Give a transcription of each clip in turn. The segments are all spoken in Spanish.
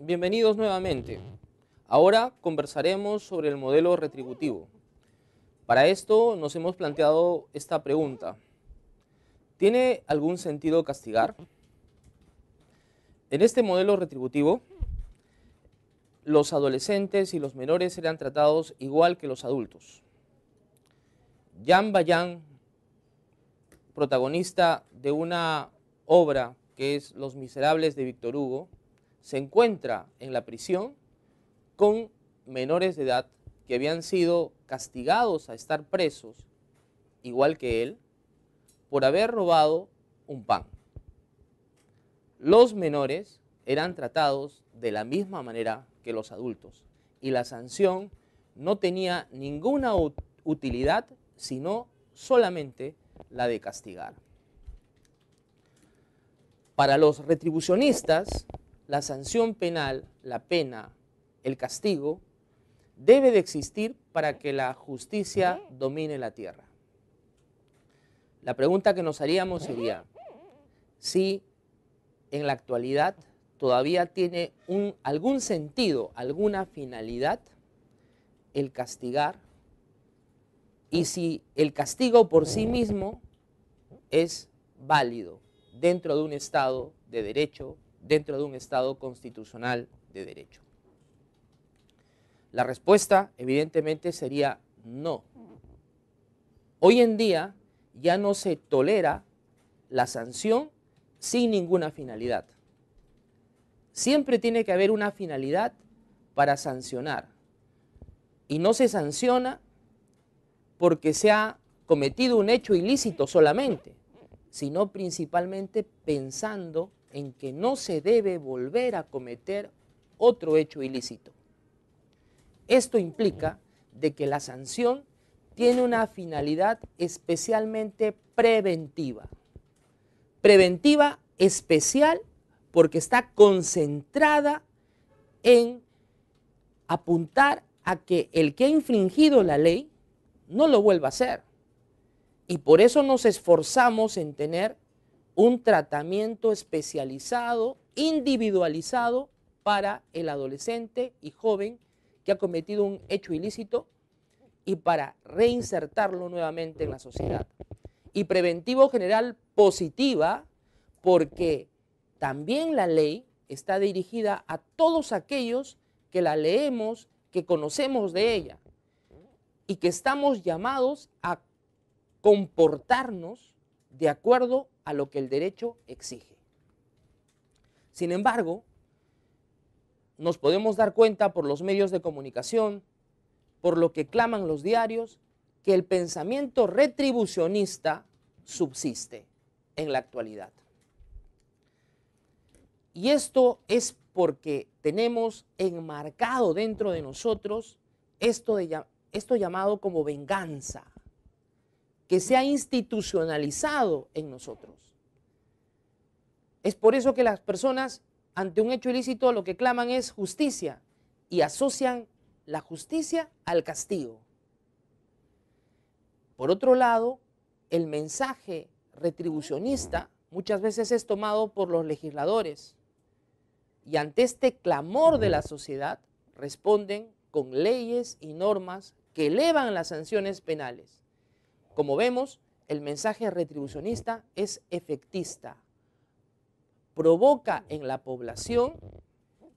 Bienvenidos nuevamente. Ahora conversaremos sobre el modelo retributivo. Para esto nos hemos planteado esta pregunta. ¿Tiene algún sentido castigar? En este modelo retributivo, los adolescentes y los menores serán tratados igual que los adultos. Jean Valjean, protagonista de una obra que es Los Miserables de Víctor Hugo, se encuentra en la prisión con menores de edad que habían sido castigados a estar presos, igual que él, por haber robado un pan. Los menores eran tratados de la misma manera que los adultos y la sanción no tenía ninguna utilidad sino solamente la de castigar. Para los retribucionistas, la sanción penal, la pena, el castigo, debe de existir para que la justicia domine la tierra. La pregunta que nos haríamos sería si en la actualidad todavía tiene algún sentido, alguna finalidad el castigar, y si el castigo por sí mismo es válido dentro de un Estado de derecho, dentro de un Estado constitucional de derecho. La respuesta, evidentemente, sería no. Hoy en día ya no se tolera la sanción sin ninguna finalidad. Siempre tiene que haber una finalidad para sancionar. Y no se sanciona porque se ha cometido un hecho ilícito solamente, sino principalmente pensando en que no se debe volver a cometer otro hecho ilícito. Esto implica de que la sanción tiene una finalidad especialmente preventiva. Preventiva especial porque está concentrada en apuntar a que el que ha infringido la ley no lo vuelva a hacer. Y por eso nos esforzamos en tener un tratamiento especializado, individualizado para el adolescente y joven que ha cometido un hecho ilícito y para reinsertarlo nuevamente en la sociedad. Y preventivo general positiva porque también la ley está dirigida a todos aquellos que la leemos, que conocemos de ella y que estamos llamados a comportarnos de acuerdo a lo que el derecho exige. Sin embargo, nos podemos dar cuenta por los medios de comunicación, por lo que claman los diarios, que el pensamiento retribucionista subsiste en la actualidad. Y esto es porque tenemos enmarcado dentro de nosotros esto llamado como venganza, que se ha institucionalizado en nosotros. Es por eso que las personas ante un hecho ilícito lo que claman es justicia y asocian la justicia al castigo. Por otro lado, el mensaje retribucionista muchas veces es tomado por los legisladores y ante este clamor de la sociedad responden con leyes y normas que elevan las sanciones penales. Como vemos, el mensaje retribucionista es efectista. Provoca en la población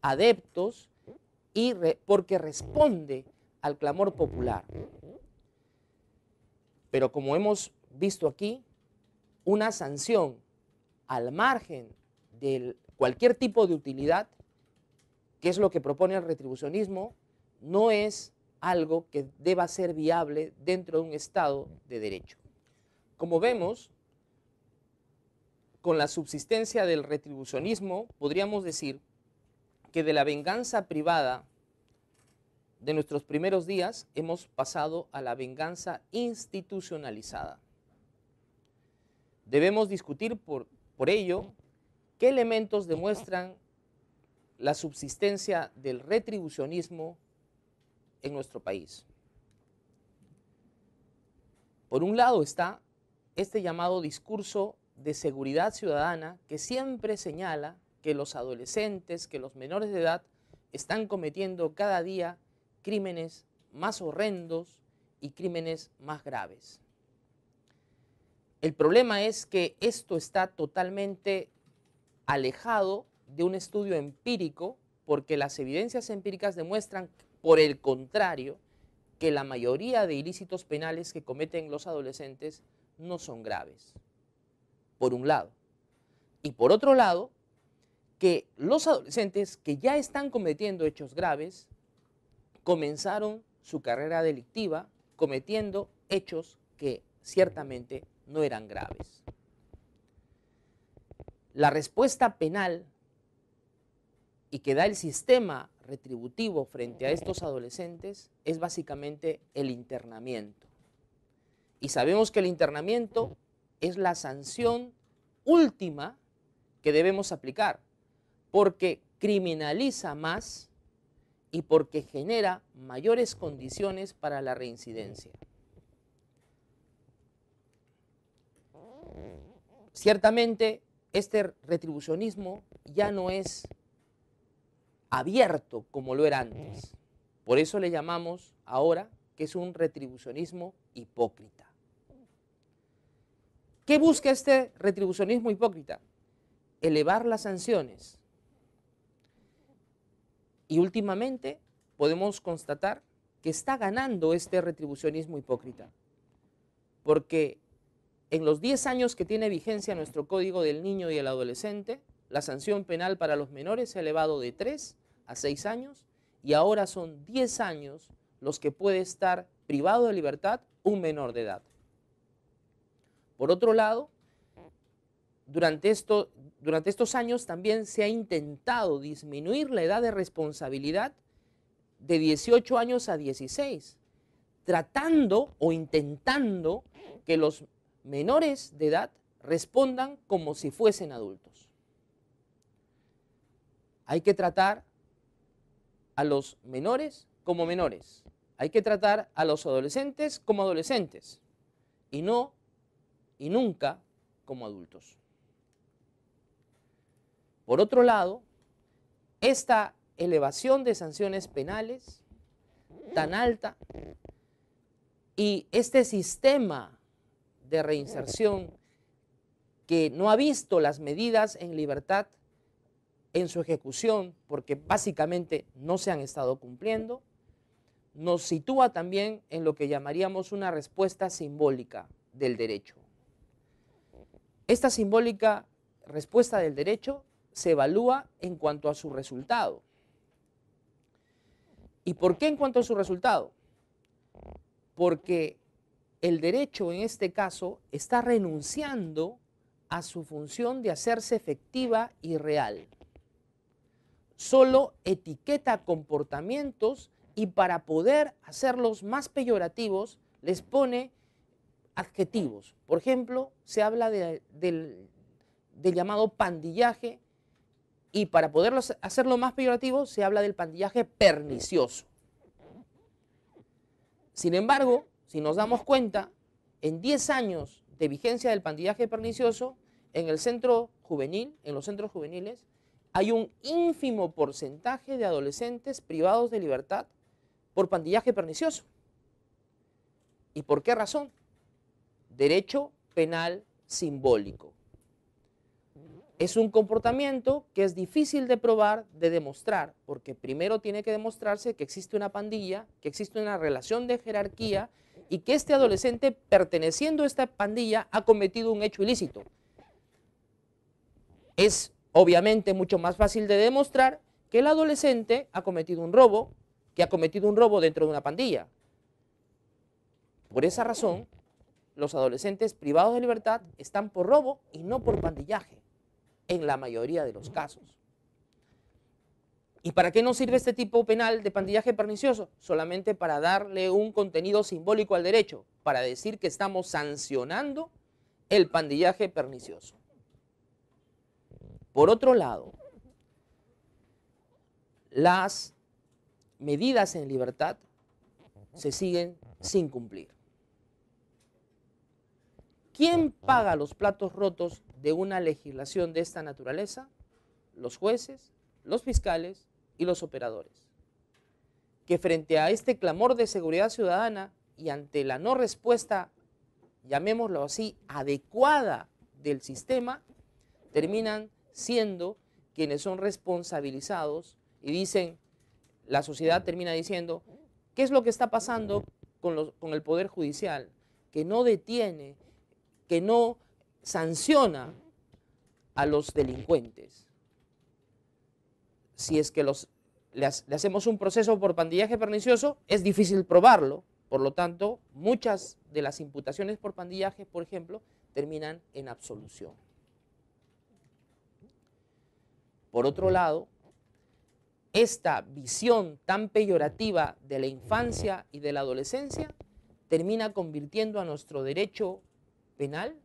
adeptos porque responde al clamor popular. Pero como hemos visto aquí, una sanción al margen de cualquier tipo de utilidad, que es lo que propone el retribucionismo, no es algo que deba ser viable dentro de un Estado de derecho. Como vemos, con la subsistencia del retribucionismo, podríamos decir que de la venganza privada de nuestros primeros días hemos pasado a la venganza institucionalizada. Debemos discutir por ello qué elementos demuestran la subsistencia del retribucionismo en nuestro país. Por un lado está este llamado discurso de seguridad ciudadana que siempre señala que los adolescentes, que los menores de edad están cometiendo cada día crímenes más horrendos y crímenes más graves. El problema es que esto está totalmente alejado de un estudio empírico, porque las evidencias empíricas demuestran, por el contrario, que la mayoría de ilícitos penales que cometen los adolescentes no son graves, por un lado. Y por otro lado, que los adolescentes que ya están cometiendo hechos graves comenzaron su carrera delictiva cometiendo hechos que ciertamente no eran graves. La respuesta penal y que da el sistema retributivo frente a estos adolescentes es básicamente el internamiento. Y sabemos que el internamiento es la sanción última que debemos aplicar, porque criminaliza más y porque genera mayores condiciones para la reincidencia. Ciertamente, este retribucionismo ya no es abierto como lo era antes. Por eso le llamamos ahora que es un retribucionismo hipócrita. ¿Qué busca este retribucionismo hipócrita? Elevar las sanciones. Y últimamente podemos constatar que está ganando este retribucionismo hipócrita, porque en los 10 años que tiene vigencia nuestro Código del Niño y el Adolescente, la sanción penal para los menores se ha elevado de 3 a 6 años y ahora son 10 años los que puede estar privado de libertad un menor de edad. Por otro lado, durante estos años también se ha intentado disminuir la edad de responsabilidad de 18 años a 16, tratando o intentando que los menores de edad respondan como si fuesen adultos. Hay que tratar a los menores como menores, hay que tratar a los adolescentes como adolescentes y no y nunca como adultos. Por otro lado, esta elevación de sanciones penales tan alta y este sistema de reinserción que no ha visto las medidas en libertad en su ejecución porque básicamente no se han estado cumpliendo, nos sitúa también en lo que llamaríamos una respuesta simbólica del derecho. Esta simbólica respuesta del derecho se evalúa en cuanto a su resultado. ¿Y por qué en cuanto a su resultado? Porque el derecho en este caso está renunciando a su función de hacerse efectiva y real. Solo etiqueta comportamientos y para poder hacerlos más peyorativos les pone adjetivos. Por ejemplo, se habla del llamado pandillaje y para poder hacerlo más peyorativo se habla del pandillaje pernicioso. Sin embargo, si nos damos cuenta, en 10 años de vigencia del pandillaje pernicioso, en el centro juvenil, en los centros juveniles, hay un ínfimo porcentaje de adolescentes privados de libertad por pandillaje pernicioso. ¿Y por qué razón? Derecho penal simbólico. Es un comportamiento que es difícil de probar, de demostrar, porque primero tiene que demostrarse que existe una pandilla, que existe una relación de jerarquía y que este adolescente, perteneciendo a esta pandilla, ha cometido un hecho ilícito. Es obviamente mucho más fácil de demostrar que el adolescente ha cometido un robo, que ha cometido un robo dentro de una pandilla. Por esa razón, los adolescentes privados de libertad están por robo y no por pandillaje, en la mayoría de los casos. ¿Y para qué nos sirve este tipo penal de pandillaje pernicioso? Solamente para darle un contenido simbólico al derecho, para decir que estamos sancionando el pandillaje pernicioso. Por otro lado, las medidas en libertad se siguen sin cumplir. ¿Quién paga los platos rotos de una legislación de esta naturaleza? Los jueces, los fiscales y los operadores, que frente a este clamor de seguridad ciudadana y ante la no respuesta, llamémoslo así, adecuada del sistema, terminan siendo quienes son responsabilizados y dicen, la sociedad termina diciendo, ¿qué es lo que está pasando con el Poder Judicial? Que no detiene, que no sanciona a los delincuentes. Si es que le hacemos un proceso por pandillaje pernicioso, es difícil probarlo. Por lo tanto, muchas de las imputaciones por pandillaje, por ejemplo, terminan en absolución. Por otro lado, esta visión tan peyorativa de la infancia y de la adolescencia termina convirtiendo a nuestro derecho penal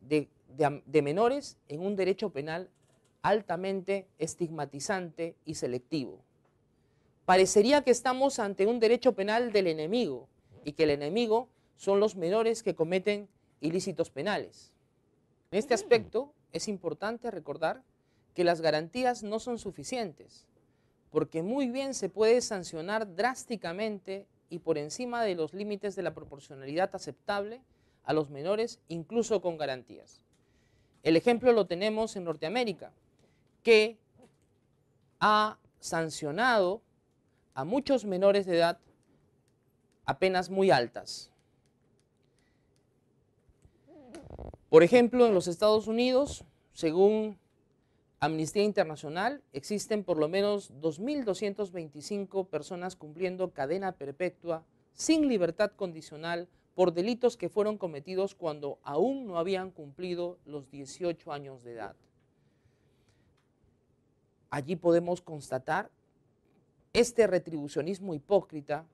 de menores en un derecho penal altamente estigmatizante y selectivo. Parecería que estamos ante un derecho penal del enemigo y que el enemigo son los menores que cometen ilícitos penales. En este aspecto es importante recordar que las garantías no son suficientes, porque muy bien se puede sancionar drásticamente y por encima de los límites de la proporcionalidad aceptable a los menores, incluso con garantías. El ejemplo lo tenemos en Norteamérica, que ha sancionado a muchos menores de edad a penas muy altas. Por ejemplo, en los Estados Unidos, según Amnistía Internacional, existen por lo menos 2.225 personas cumpliendo cadena perpetua sin libertad condicional por delitos que fueron cometidos cuando aún no habían cumplido los 18 años de edad. Allí podemos constatar este retribucionismo hipócrita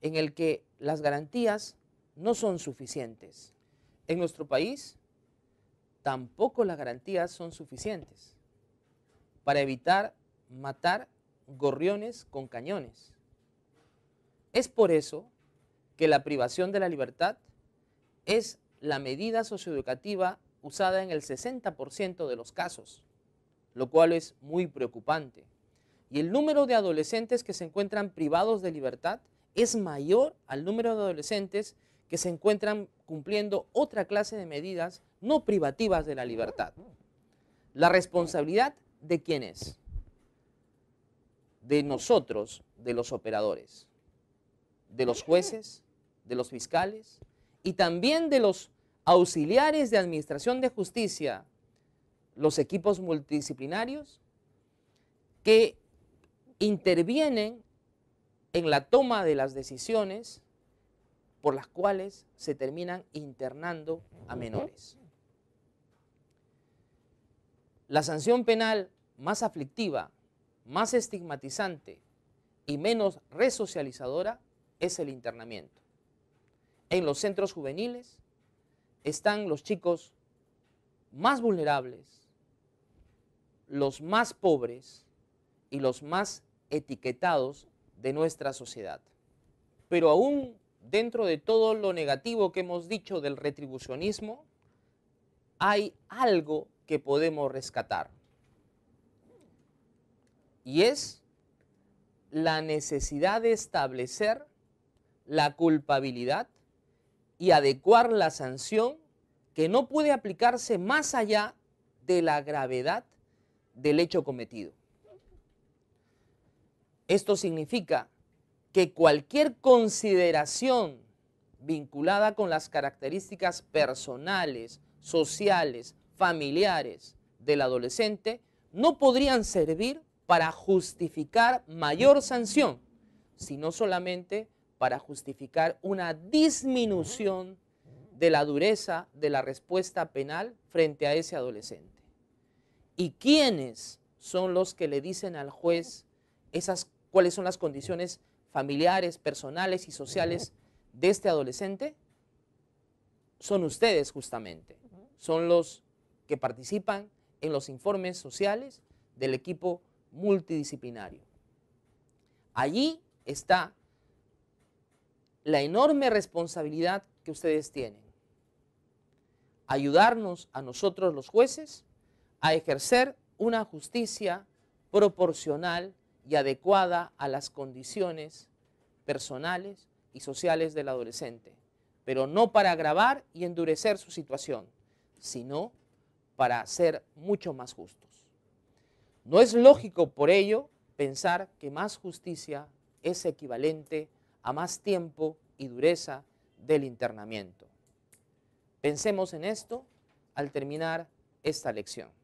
en el que las garantías no son suficientes. En nuestro país tampoco las garantías son suficientes para evitar matar gorriones con cañones. Es por eso que la privación de la libertad es la medida socioeducativa usada en el 60% de los casos, lo cual es muy preocupante. Y el número de adolescentes que se encuentran privados de libertad es mayor al número de adolescentes que se encuentran cumpliendo otra clase de medidas no privativas de la libertad. La responsabilidad, ¿de quién es? De nosotros, de los operadores, de los jueces, de los fiscales y también de los auxiliares de administración de justicia, los equipos multidisciplinarios que intervienen en la toma de las decisiones por las cuales se terminan internando a menores. La sanción penal más aflictiva, más estigmatizante y menos resocializadora es el internamiento. En los centros juveniles están los chicos más vulnerables, los más pobres y los más etiquetados de nuestra sociedad. Pero aún dentro de todo lo negativo que hemos dicho del retribucionismo, hay algo que podemos rescatar. Y es la necesidad de establecer la culpabilidad y adecuar la sanción que no puede aplicarse más allá de la gravedad del hecho cometido. Esto significa que cualquier consideración vinculada con las características personales, sociales, familiares del adolescente no podrían servir para justificar mayor sanción, sino solamente para justificar una disminución de la dureza de la respuesta penal frente a ese adolescente. ¿Y quiénes son los que le dicen al juez cuáles son las condiciones familiares, personales y sociales de este adolescente? Son ustedes justamente, son los que participan en los informes sociales del equipo multidisciplinario. Allí está la enorme responsabilidad que ustedes tienen. Ayudarnos a nosotros los jueces a ejercer una justicia proporcional y adecuada a las condiciones personales y sociales del adolescente, pero no para agravar y endurecer su situación, sino para ser mucho más justos. No es lógico, por ello, pensar que más justicia es equivalente a más tiempo y dureza del internamiento. Pensemos en esto al terminar esta lección.